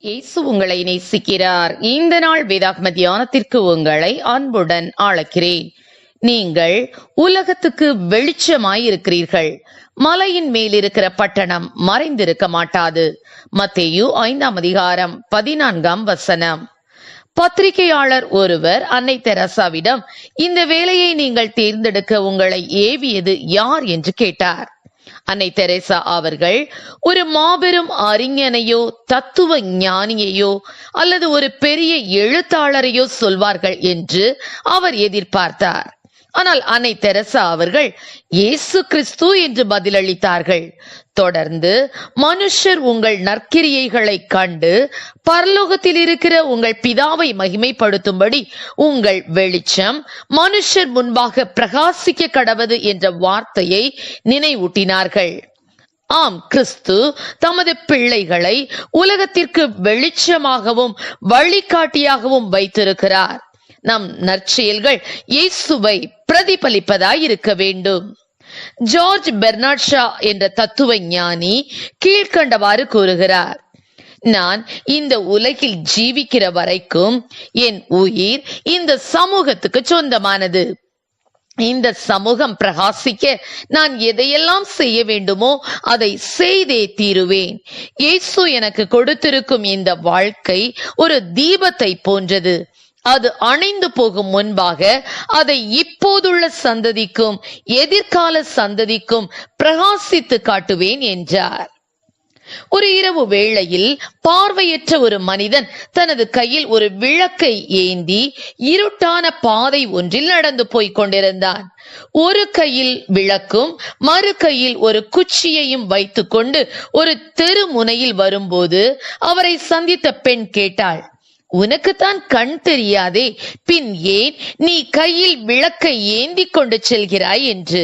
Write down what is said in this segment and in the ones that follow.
இயேசு உங்களை நேசிக்கிறார். இந்த நாள் வேதாகம தியானத்திற்கு உங்களை அன்புடன் அழைக்கிறேன். நீங்கள் உலகத்துக்கு வெளிச்சமாயிருக்கிறீர்கள். மலையின் மேல் இருக்கிற பட்டணம் மறைந்திருக்க மாட்டாது. மத்தேயு 5:14 பத்திரிகையாளர் ஒருவர் அன்னை தெரசாவிடம், இந்த வேலையை நீங்கள் தேர்ந்தெடுக்க உங்களை ஏவியது யார் என்று கேட்டார். அன்னை தெரேசா அவர்கள் ஒரு மாபெரும் அறிஞனையோ தத்துவ ஞானியையோ அல்லது ஒரு பெரிய எழுத்தாளரையோ சொல்வார்கள் என்று அவர் எதிர்பார்த்தார். ஆனால் அன்னை தெரசா அவர்கள் இயேசு கிறிஸ்து என்று பதிலளித்தார்கள். தொடர்ந்து, மனுஷர் உங்கள் நற்கிரியைகளை கண்டு பரலோகத்தில் இருக்கிற உங்கள் பிதாவை மகிமைப்படுத்தும்படி உங்கள் வெளிச்சம் மனுஷர் முன்பாக பிரகாசிக்க கடவது என்ற வார்த்தையை நினைவூட்டினார்கள். ஆம், கிறிஸ்து தமது பிள்ளைகளை உலகத்திற்கு வெளிச்சமாகவும் வழிகாட்டியாகவும் வைத்திருக்கிறார். நம் நற்செயல்கள் இயேசுவை பிரதிபலிப்பதாய் இருக்க வேண்டும். ஜார்ஜ் பெர்னார்ட் ஷா என்ற தத்துவ ஞானி கீழ்கண்டவாறு கூறுகிறார்: நான் இந்த உலகில் ஜீவிக்கிற வரைக்கும் என் உயிர் இந்த சமூகத்துக்கு சொந்தமானது. இந்த சமூகம் பிரகாசிக்க நான் எதையெல்லாம் செய்ய வேண்டுமோ அதை செய்தே தீருவேன். இயேசு எனக்கு கொடுத்திருக்கும் இந்த வாழ்க்கை ஒரு தீபத்தை போன்றது. அது அணைந்து போகும் முன்பாக அதை இப்போதுள்ள சந்ததிக்கும் எதிர்கால சந்ததிக்கும் பிரகாசித்து காட்டுவேன் என்றார். ஒரு இரவு வேளையில் பார்வையற்ற ஒரு மனிதன் தனது கையில் ஒரு விளக்கை ஏந்தி இருட்டான பாதை ஒன்றில் நடந்து போய்க் கொண்டிருந்தான். ஒரு கையில் விளக்கும் மறு கையில் ஒரு குச்சியையும் வைத்துக்கொண்டு ஒரு தெரு முனையில் வரும்போது அவரை சந்தித்த பெண் கேட்டாள், உனக்குத்தான் கண் தெரியாதே, பின் ஏன் நீ கையில் விளக்கை ஏந்தி கொண்டு செல்கிறாய் என்று.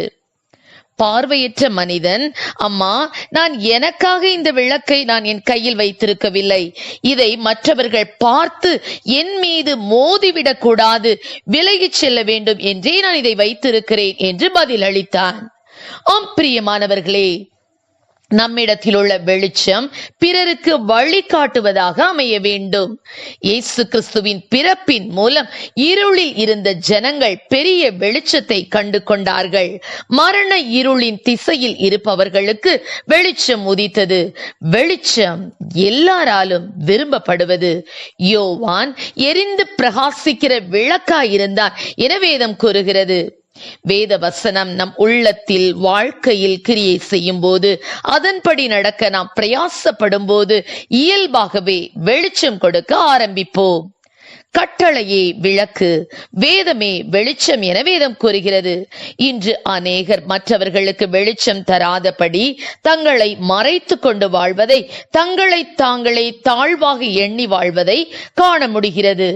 பார்வையற்ற மனிதன், அம்மா, நான் எனக்காக இந்த விளக்கை நான் என் கையில் வைத்திருக்கவில்லை. இதை மற்றவர்கள் பார்த்து என் மீது மோதிவிடக் கூடாது, விலகிச் செல்ல வேண்டும் என்றே நான் இதை வைத்திருக்கிறேன் என்று பதில் அளித்தான். ஆம் பிரியமானவர்களே, நம்மிடத்தில் உள்ள வெளிச்சம் பிறருக்கு வழிகாட்டுவதாக அமைய வேண்டும். இயேசு கிறிஸ்துவின் பிறப்பின் மூலம் இருளில் இருந்த ஜனங்கள் பெரிய வெளிச்சத்தை கண்டு கொண்டார்கள். மரண இருளின் திசையில் இருப்பவர்களுக்கு வெளிச்சம் உதித்தது. வெளிச்சம் எல்லாராலும் விரும்பப்படுவது. யோவான் எரிந்து பிரகாசிக்கிற விளக்காயிருந்தான் என வேதம் கூறுகிறது. வேத வசனம் நம் உள்ளத்தில் வாழ்க்கையில் கிரியை செய்யும் போது, அதன்படி நடக்க நாம் பிரயாசப்படும் போது இயல்பாகவே வெளிச்சம் கொடுக்க ஆரம்பிப்போம். கட்டளையே விளக்கு, வேதமே வெளிச்சம் என வேதம் கூறுகிறது. இன்று அநேகர் மற்றவர்களுக்கு வெளிச்சம் தராதபடி தங்களை மறைத்து கொண்டு வாழ்வதை, தங்களை தாங்களே தாழ்வாக எண்ணி வாழ்வதை காண முடிகிறது.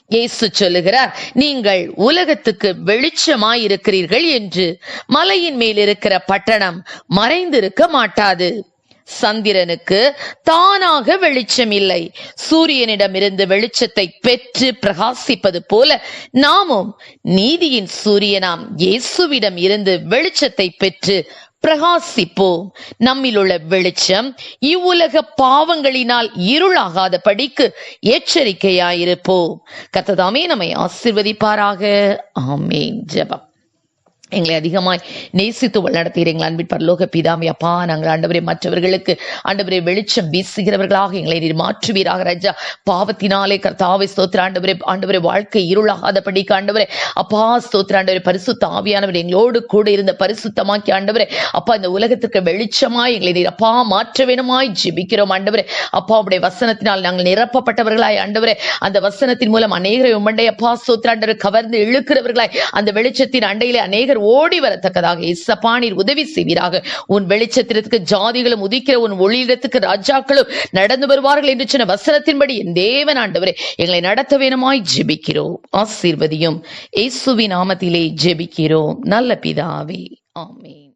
இயேசு சொல்லுகிறார், நீங்கள் உலகத்துக்கு வெளிச்சமாயிருக்கிறீர்கள் என்று. மலையின் மேல் இருக்கிற பட்டணம் மறைந்திருக்க மாட்டாது. சந்திரனுக்கு தானாக வெளிச்சம் இல்லை. சூரியனிடமிருந்து வெளிச்சத்தை பெற்று பிரகாசிப்பது போல நாமும் நீதியின் சூரியனாம் இயேசுவிடம் இருந்து வெளிச்சத்தை பெற்று பிரகாசிப்போம். நம்மில் உள்ள வெளிச்சம் இவ்வுலக பாவங்களினால் இருளாகாத படிக்கு எச்சரிக்கையாயிருப்போம். கர்த்தர் நம்மை ஆசீர்வதிப்பாராக. ஆமென். ஜெபம். எங்களை அதிகமாய் நேசித்து வழிநடத்துகிறீர்கள் அன்பின் பரலோக பிதாவே, அப்பா, நாங்கள் ஆண்டவரே மற்றவர்களுக்கு ஆண்டவரே வெளிச்சம் வீசுகிறவர்களாக எங்களை நீர் மாற்றுவீராக ராஜா. பாவத்தினாலே கர்த்தாவே ஸ்தோத்திர ஆண்டவரே, ஆண்டவரே வாழ்க்கை இருளாகாதபடிக்கு ஆண்டவரே அப்பா ஸ்தோத்திர ஆண்டவரே, பரிசுத்த ஆவியானவர் எங்களோடு கூட இருந்த பரிசுத்தமாக்கி ஆண்டவரே அப்பா இந்த உலகத்துக்கு வெளிச்சமாய் எங்களை நீர் அப்பா மாற்ற வேணுமாய் ஜெபிக்கிறோம் ஆண்டவரே. அப்பா உடைய வசனத்தினால் நாங்கள் நிரப்பப்பட்டவர்களாய் ஆண்டவரே, அந்த வசனத்தின் மூலம் அநேகரை உம்மண்டை அப்பா ஸ்தோத்திர ஆண்டவரே கவர்ந்து இழுக்கிறவர்களாய் அந்த வெளிச்சத்தின் அண்டையிலே அநேகர் ஓடி வரத்தக்கதாக இயேசப்பா நீர் உதவி செய்வீராக. உன் வெளிச்சத்திற்கு ஜாதிகளும் உதிக்கிற உன் ஒளியிடத்துக்கு ராஜாக்களும் நடந்து வருவார்கள் என்று சொன்ன வசனத்தின்படி என் தேவன் ஆண்டவரே எங்களை நடத்த வேணுமாய் ஜெபிக்கிறோம். ஆசீர்வதியும். இயேசுவின் நாமத்திலே ஜெபிக்கிறோம் நல்ல பிதாவே. ஆமென்.